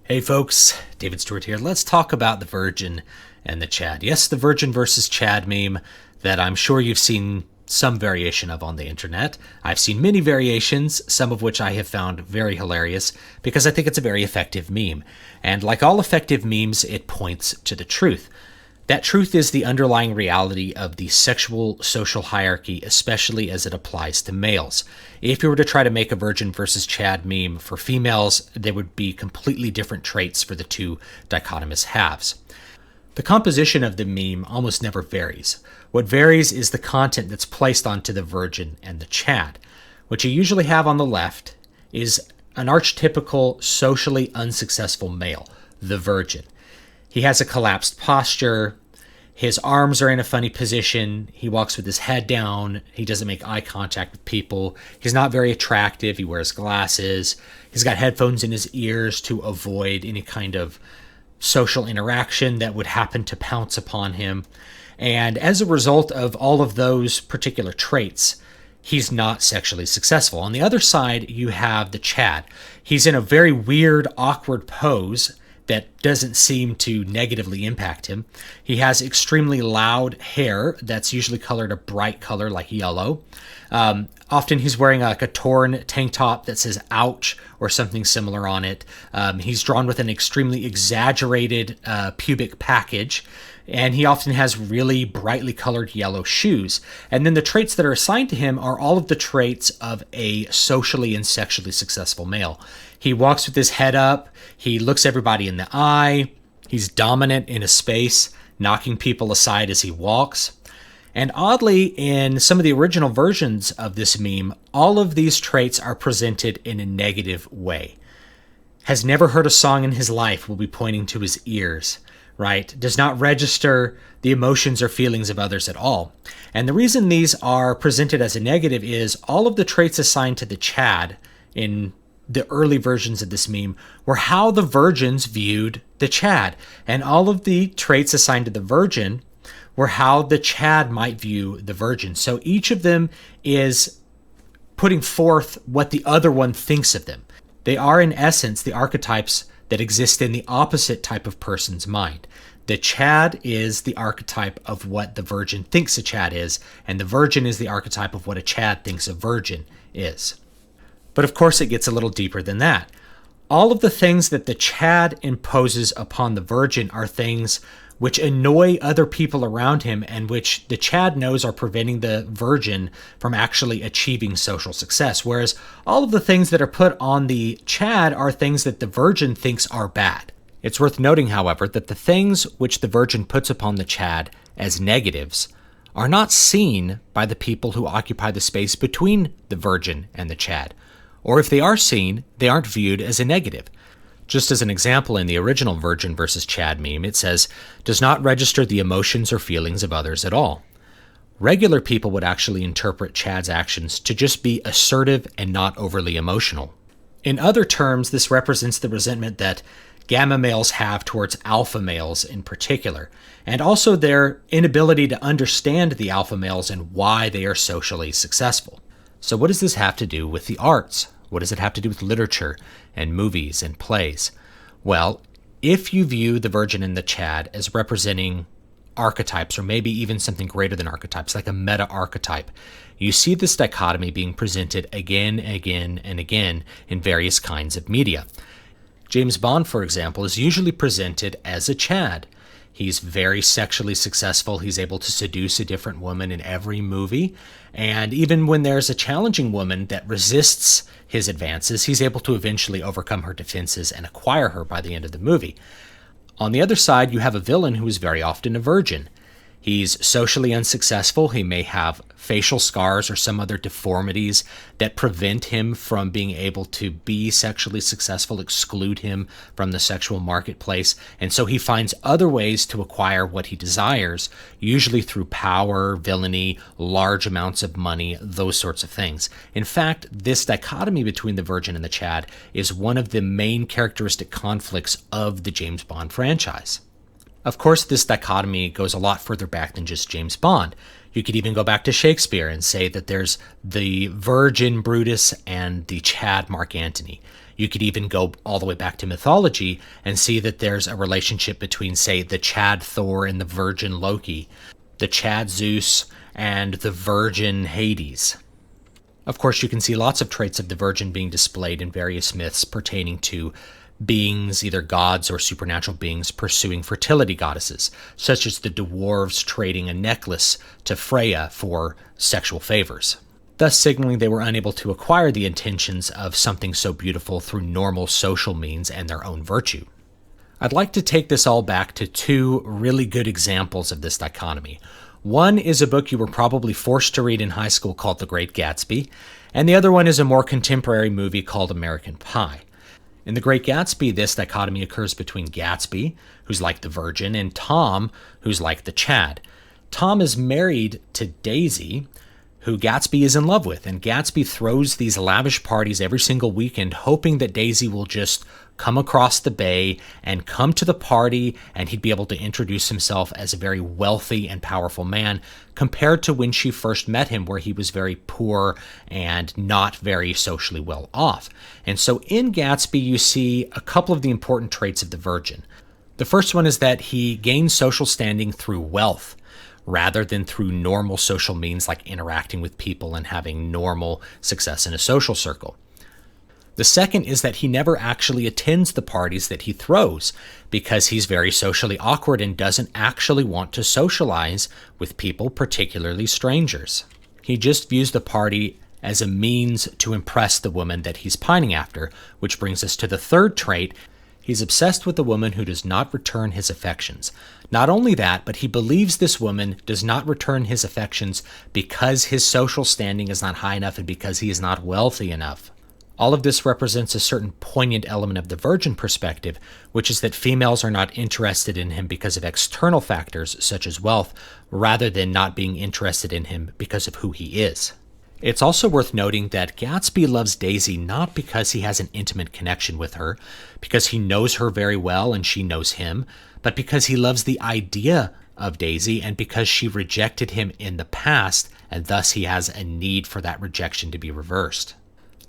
Hey folks, David Stewart here. Let's talk about the Virgin and the Chad. Yes, the Virgin versus Chad meme that I'm sure you've seen some variation of on the internet. I've seen many variations, some of which I have found very hilarious because I think it's a very effective meme. And like all effective memes, it points to the truth. That truth is the underlying reality of the sexual social hierarchy, especially as it applies to males. If you were to try to make a Virgin versus Chad meme for females, there would be completely different traits for the two dichotomous halves. The composition of the meme almost never varies. What varies is the content that's placed onto the Virgin and the Chad. What you usually have on the left is an archetypical socially unsuccessful male, the Virgin. He has a collapsed posture. His arms are in a funny position. He walks with his head down. He doesn't make eye contact with people. He's not very attractive. He wears glasses. He's got headphones in his ears to avoid any kind of social interaction that would happen to pounce upon him. And as a result of all of those particular traits, he's not sexually successful. On the other side, you have the Chad. He's in a very weird, awkward pose that doesn't seem to negatively impact him. He has extremely loud hair that's usually colored a bright color like yellow. Often he's wearing like a torn tank top that says ouch or something similar on it. He's drawn with an extremely exaggerated pubic package, and he often has really brightly colored yellow shoes. And then the traits that are assigned to him are all of the traits of a socially and sexually successful male. He walks with his head up. He looks everybody in the eye. He's dominant in a space, knocking people aside as he walks. And oddly, in some of the original versions of this meme, all of these traits are presented in a negative way. Has never heard a song in his life will be pointing to his ears, right? Does not register the emotions or feelings of others at all. And the reason these are presented as a negative is all of the traits assigned to the Chad in the early versions of this meme were how the Virgins viewed the Chad. And all of the traits assigned to the Virgin were how the Chad might view the Virgin. So each of them is putting forth what the other one thinks of them. They are, in essence, the archetypes that exist in the opposite type of person's mind. The Chad is the archetype of what the Virgin thinks a Chad is, and the Virgin is the archetype of what a Chad thinks a Virgin is. But of course, it gets a little deeper than that. All of the things that the Chad imposes upon the Virgin are things which annoy other people around him and which the Chad knows are preventing the Virgin from actually achieving social success. Whereas all of the things that are put on the Chad are things that the Virgin thinks are bad. It's worth noting, however, that the things which the Virgin puts upon the Chad as negatives are not seen by the people who occupy the space between the Virgin and the Chad. Or if they are seen, they aren't viewed as a negative. Just as an example, in the original Virgin versus Chad meme, it says, does not register the emotions or feelings of others at all. Regular people would actually interpret Chad's actions to just be assertive and not overly emotional. In other terms, this represents the resentment that gamma males have towards alpha males in particular, and also their inability to understand the alpha males and why they are socially successful. So what does this have to do with the arts? What does it have to do with literature and movies and plays? Well, if you view the Virgin and the Chad as representing archetypes, or maybe even something greater than archetypes, like a meta-archetype, you see this dichotomy being presented again, again, and again in various kinds of media. James Bond, for example, is usually presented as a Chad. He's very sexually successful. He's able to seduce a different woman in every movie. And even when there's a challenging woman that resists his advances, he's able to eventually overcome her defenses and acquire her by the end of the movie. On the other side, you have a villain who is very often a virgin. He's socially unsuccessful. He may have facial scars or some other deformities that prevent him from being able to be sexually successful, exclude him from the sexual marketplace. And so he finds other ways to acquire what he desires, usually through power, villainy, large amounts of money, those sorts of things. In fact, this dichotomy between the Virgin and the Chad is one of the main characteristic conflicts of the James Bond franchise. Of course, this dichotomy goes a lot further back than just James Bond. You could even go back to Shakespeare and say that there's the Virgin Brutus and the Chad Mark Antony. You could even go all the way back to mythology and see that there's a relationship between, say, the Chad Thor and the virgin Loki, the Chad Zeus and the virgin Hades. Of course, you can see lots of traits of the virgin being displayed in various myths pertaining to beings, either gods or supernatural beings, pursuing fertility goddesses, such as the dwarves trading a necklace to Freya for sexual favors, thus signaling they were unable to acquire the intentions of something so beautiful through normal social means and their own virtue. I'd like to take this all back to two really good examples of this dichotomy. One is a book you were probably forced to read in high school called The Great Gatsby, and the other one is a more contemporary movie called American Pie. In The Great Gatsby, this dichotomy occurs between Gatsby, who's like the virgin, and Tom, who's like the Chad. Tom is married to Daisy, who Gatsby is in love with, and Gatsby throws these lavish parties every single weekend, hoping that Daisy will just come across the bay and come to the party, and he'd be able to introduce himself as a very wealthy and powerful man, compared to when she first met him, where he was very poor and not very socially well off. And so in Gatsby, you see a couple of the important traits of the virgin. The first one is that he gains social standing through wealth, rather than through normal social means like interacting with people and having normal success in a social circle. The second is that he never actually attends the parties that he throws because he's very socially awkward and doesn't actually want to socialize with people, particularly strangers. He just views the party as a means to impress the woman that he's pining after, which brings us to the third trait. He's obsessed with a woman who does not return his affections. Not only that, but he believes this woman does not return his affections because his social standing is not high enough and because he is not wealthy enough. All of this represents a certain poignant element of the virgin perspective, which is that females are not interested in him because of external factors such as wealth, rather than not being interested in him because of who he is. It's also worth noting that Gatsby loves Daisy not because he has an intimate connection with her, because he knows her very well and she knows him, but because he loves the idea of Daisy and because she rejected him in the past, and thus he has a need for that rejection to be reversed.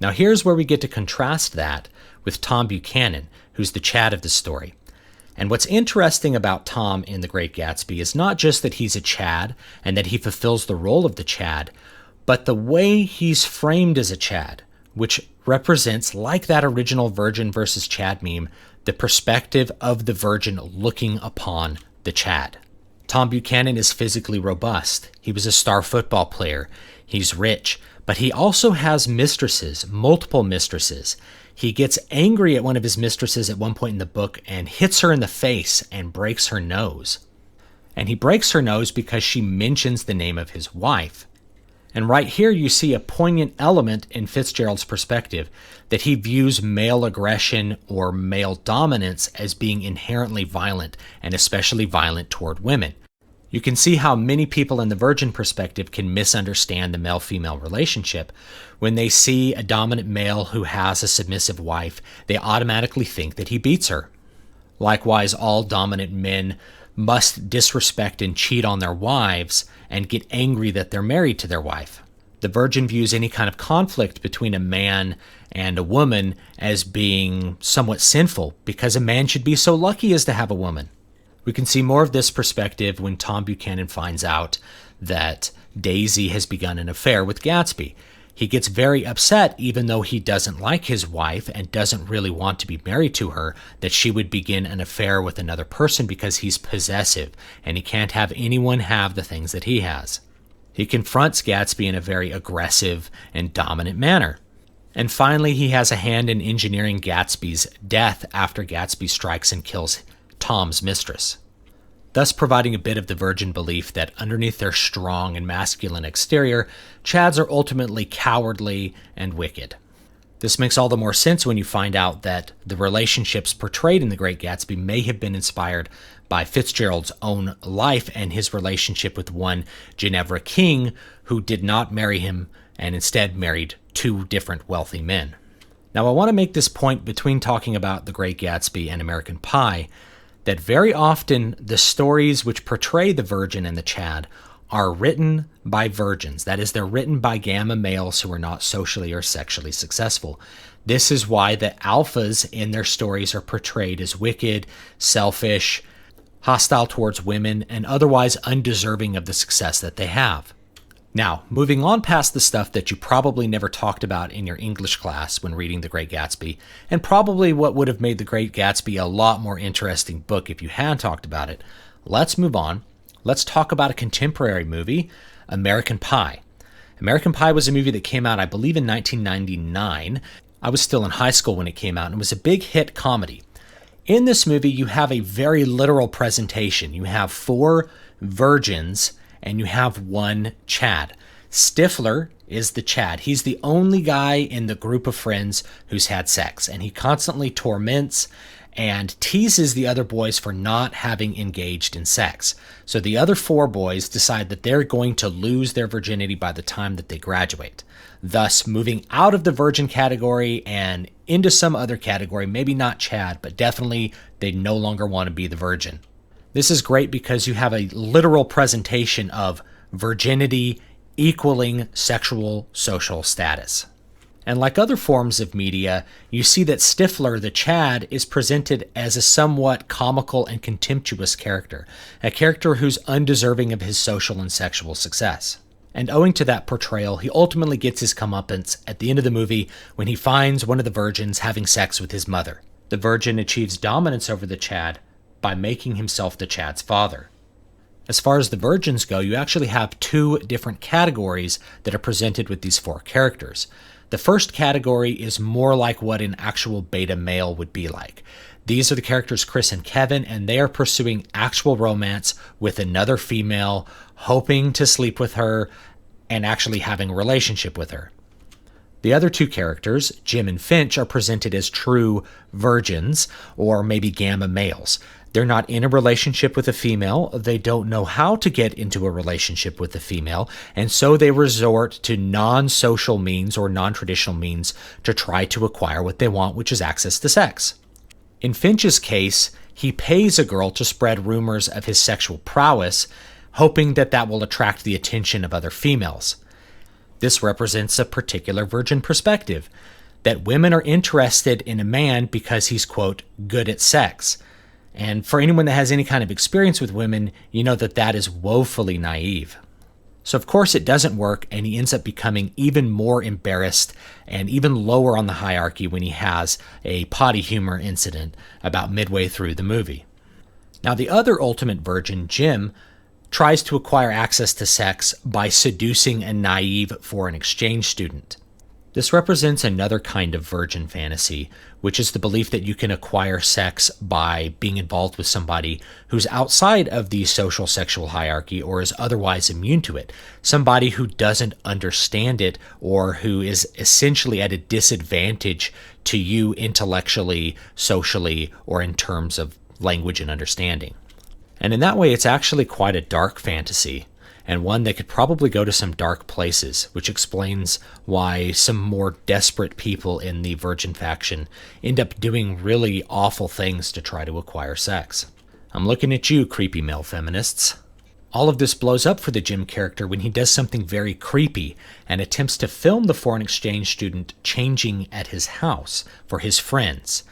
Now here's where we get to contrast that with Tom Buchanan, who's the Chad of the story. And what's interesting about Tom in The Great Gatsby is not just that he's a Chad and that he fulfills the role of the Chad, but the way he's framed as a Chad, which represents, like that original Virgin versus Chad meme, the perspective of the virgin looking upon the Chad. Tom Buchanan is physically robust. He was a star football player. He's rich, but he also has mistresses, multiple mistresses. He gets angry at one of his mistresses at one point in the book and hits her in the face and breaks her nose. And he breaks her nose because she mentions the name of his wife. And right here you see a poignant element in Fitzgerald's perspective, that he views male aggression or male dominance as being inherently violent, and especially violent toward women. You can see how many people in the virgin perspective can misunderstand the male-female relationship. When they see a dominant male who has a submissive wife, they automatically think that he beats her. Likewise, all dominant men must disrespect and cheat on their wives and get angry that they're married to their wife. The virgin views any kind of conflict between a man and a woman as being somewhat sinful, because a man should be so lucky as to have a woman. We can see more of this perspective when Tom Buchanan finds out that Daisy has begun an affair with Gatsby. He gets very upset, even though he doesn't like his wife and doesn't really want to be married to her, that she would begin an affair with another person because he's possessive and he can't have anyone have the things that he has. He confronts Gatsby in a very aggressive and dominant manner. And finally, he has a hand in engineering Gatsby's death after Gatsby strikes and kills Tom's mistress, thus providing a bit of the virgin belief that underneath their strong and masculine exterior, Chads are ultimately cowardly and wicked. This makes all the more sense when you find out that the relationships portrayed in The Great Gatsby may have been inspired by Fitzgerald's own life and his relationship with one Ginevra King, who did not marry him and instead married two different wealthy men. Now, I want to make this point between talking about The Great Gatsby and American Pie, that very often the stories which portray the virgin and the Chad are written by virgins. That is, they're written by gamma males who are not socially or sexually successful. This is why the alphas in their stories are portrayed as wicked, selfish, hostile towards women, and otherwise undeserving of the success that they have. Now, moving on past the stuff that you probably never talked about in your English class when reading The Great Gatsby, and probably what would have made The Great Gatsby a lot more interesting book if you had talked about it, let's move on. Let's talk about a contemporary movie, American Pie. American Pie was a movie that came out, I believe, in 1999. I was still in high school when it came out, and it was a big hit comedy. In this movie, you have a very literal presentation. You have 4 virgins, and you have 1 Chad. Stifler is the Chad. He's the only guy in the group of friends who's had sex, and he constantly torments and teases the other boys for not having engaged in sex. So the other 4 boys decide that they're going to lose their virginity by the time that they graduate, thus moving out of the virgin category and into some other category, maybe not Chad, but definitely they no longer want to be the virgin. This is great because you have a literal presentation of virginity equaling sexual social status. And like other forms of media, you see that Stifler, the Chad, is presented as a somewhat comical and contemptuous character, a character who's undeserving of his social and sexual success. And owing to that portrayal, he ultimately gets his comeuppance at the end of the movie when he finds one of the virgins having sex with his mother. The virgin achieves dominance over the Chad by making himself the Chad's father. As far as the virgins go, you actually have 2 different categories that are presented with these 4 characters. The first category is more like what an actual beta male would be like. These are the characters Chris and Kevin, and they are pursuing actual romance with another female, hoping to sleep with her and actually having a relationship with her. The other 2 characters, Jim and Finch, are presented as true virgins, or maybe gamma males. They're not in a relationship with a female, they don't know how to get into a relationship with a female, and so they resort to non-social means or non-traditional means to try to acquire what they want, which is access to sex. In Finch's case, he pays a girl to spread rumors of his sexual prowess, hoping that that will attract the attention of other females. This represents a particular virgin perspective, that women are interested in a man because he's, quote, good at sex. And for anyone that has any kind of experience with women, you know that that is woefully naive. So of course it doesn't work, and he ends up becoming even more embarrassed and even lower on the hierarchy when he has a potty humor incident about midway through the movie. Now the other ultimate virgin, Jim, tries to acquire access to sex by seducing a naive foreign exchange student. This represents another kind of virgin fantasy, which is the belief that you can acquire sex by being involved with somebody who's outside of the social sexual hierarchy or is otherwise immune to it, somebody who doesn't understand it or who is essentially at a disadvantage to you intellectually, socially, or in terms of language and understanding. And in that way, it's actually quite a dark fantasy, and one that could probably go to some dark places, which explains why some more desperate people in the virgin faction end up doing really awful things to try to acquire sex. I'm looking at you, creepy male feminists. All of this blows up for the Jim character when he does something very creepy and attempts to film the foreign exchange student changing at his house for his friends.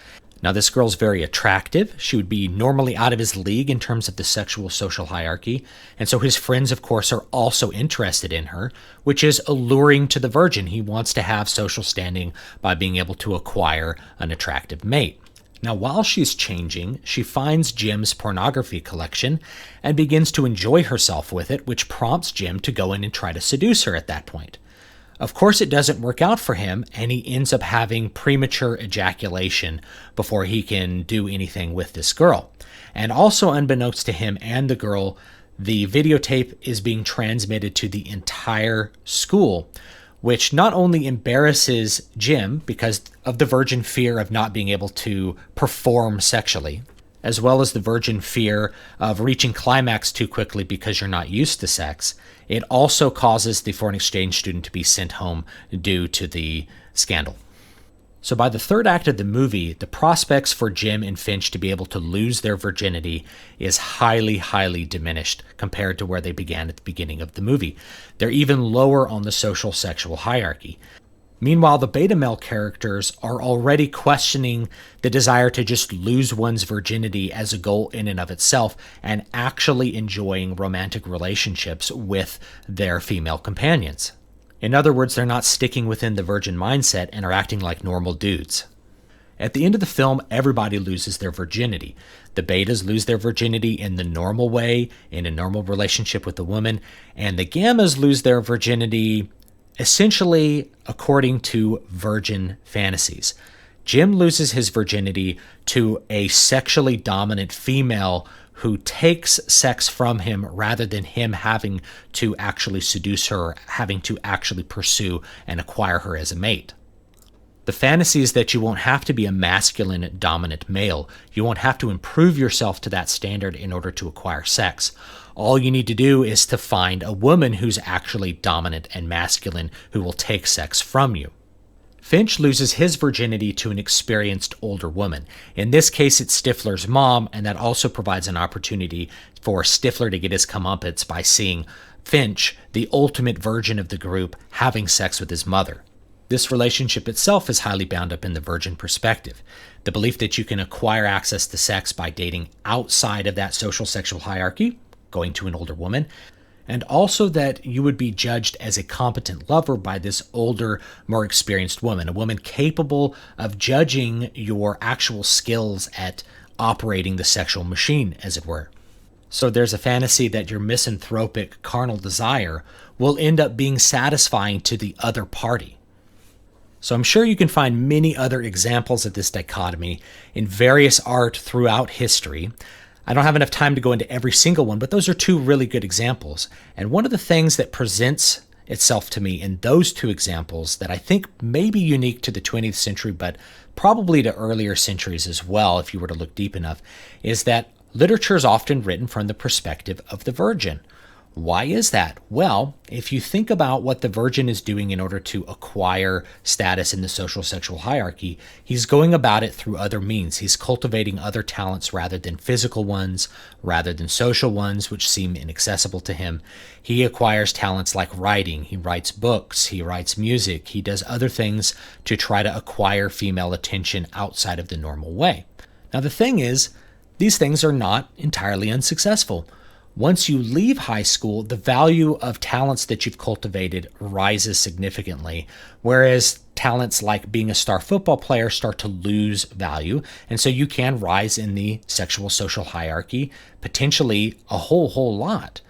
Now, this girl's very attractive. She would be normally out of his league in terms of the sexual social hierarchy. And so his friends, of course, are also interested in her, which is alluring to the virgin. He wants to have social standing by being able to acquire an attractive mate. Now, while she's changing, she finds Jim's pornography collection and begins to enjoy herself with it, which prompts Jim to go in and try to seduce her at that point. Of course, it doesn't work out for him, and he ends up having premature ejaculation before he can do anything with this girl. And also, unbeknownst to him and the girl, the videotape is being transmitted to the entire school, which not only embarrasses Jim because of the virgin fear of not being able to perform sexually, as well as the virgin fear of reaching climax too quickly because you're not used to sex, it also causes the foreign exchange student to be sent home due to the scandal. So by the third act of the movie, the prospects for Jim and Finch to be able to lose their virginity is highly, highly diminished compared to where they began at the beginning of the movie. They're even lower on the social sexual hierarchy. Meanwhile, the beta male characters are already questioning the desire to just lose one's virginity as a goal in and of itself and actually enjoying romantic relationships with their female companions. In other words, they're not sticking within the virgin mindset and are acting like normal dudes. At the end of the film, everybody loses their virginity. The betas lose their virginity in the normal way, in a normal relationship with the woman, and the gammas lose their virginity essentially according to virgin fantasies. Jim loses his virginity to a sexually dominant female who takes sex from him rather than him having to actually seduce her, having to actually pursue and acquire her as a mate. The fantasy is that you won't have to be a masculine dominant male. You won't have to improve yourself to that standard in order to acquire sex. All you need to do is to find a woman who's actually dominant and masculine who will take sex from you. Finch loses his virginity to an experienced older woman. In this case, it's Stifler's mom, and that also provides an opportunity for Stifler to get his comeuppance by seeing Finch, the ultimate virgin of the group, having sex with his mother. This relationship itself is highly bound up in the virgin perspective. The belief that you can acquire access to sex by dating outside of that social sexual hierarchy, going to an older woman, and also that you would be judged as a competent lover by this older, more experienced woman, a woman capable of judging your actual skills at operating the sexual machine, as it were. So there's a fantasy that your misanthropic carnal desire will end up being satisfying to the other party. So I'm sure you can find many other examples of this dichotomy in various art throughout history. I don't have enough time to go into every single one, but those are two really good examples. And one of the things that presents itself to me in those two examples that I think may be unique to the 20th century, but probably to earlier centuries as well, if you were to look deep enough, is that literature is often written from the perspective of the virgin. Why is that? Well, if you think about what the virgin is doing in order to acquire status in the social sexual hierarchy, he's going about it through other means. He's cultivating other talents rather than physical ones, rather than social ones, which seem inaccessible to him. He acquires talents like writing. He writes books. He writes music. He does other things to try to acquire female attention outside of the normal way. Now, the thing is, these things are not entirely unsuccessful. Once you leave high school, the value of talents that you've cultivated rises significantly, whereas talents like being a star football player start to lose value, and so you can rise in the sexual social hierarchy, potentially a whole lot.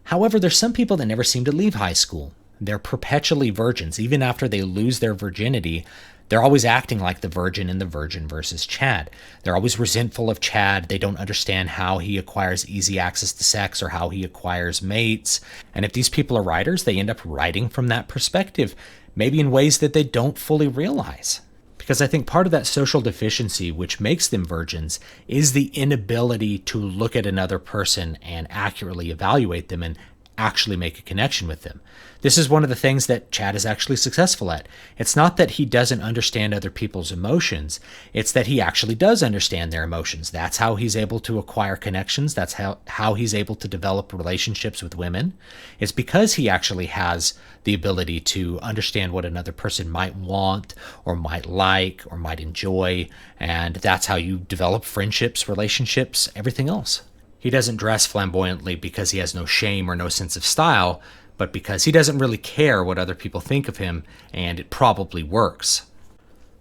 However, there's some people that never seem to leave high school. They're perpetually virgins. Even after they lose their virginity, they're always acting like the virgin in the Virgin versus Chad. They're always resentful of Chad. They don't understand how he acquires easy access to sex or how he acquires mates. And if these people are writers, they end up writing from that perspective, maybe in ways that they don't fully realize. Because I think part of that social deficiency which makes them virgins is the inability to look at another person and accurately evaluate them and actually make a connection with them. This is one of the things that Chad is actually successful at. It's not that he doesn't understand other people's emotions. It's that he actually does understand their emotions. That's how he's able to acquire connections. That's how he's able to develop relationships with women. It's because he actually has the ability to understand what another person might want or might like or might enjoy. And that's how you develop friendships, relationships, everything else. He doesn't dress flamboyantly because he has no shame or no sense of style, but because he doesn't really care what other people think of him, and it probably works.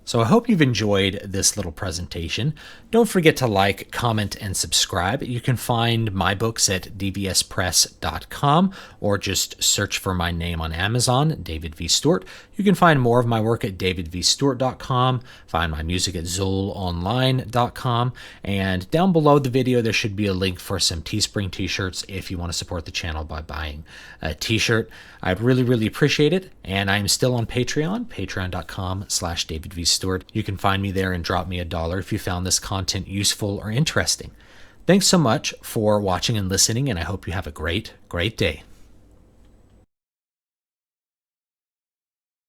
So I hope you've enjoyed this little presentation. Don't forget to like, comment, and subscribe. You can find my books at dvspress.com or just search for my name on Amazon, David V. Stewart. You can find more of my work at davidvstewart.com, find my music at zolonline.com, and down below the video there should be a link for some Teespring t-shirts if you want to support the channel by buying a t-shirt. I'd really appreciate it, and I'm still on Patreon, patreon.com/davidvstewart. You can find me there and drop me $1 if you found this content useful or interesting. Thanks so much for watching and listening, and I hope you have a great day.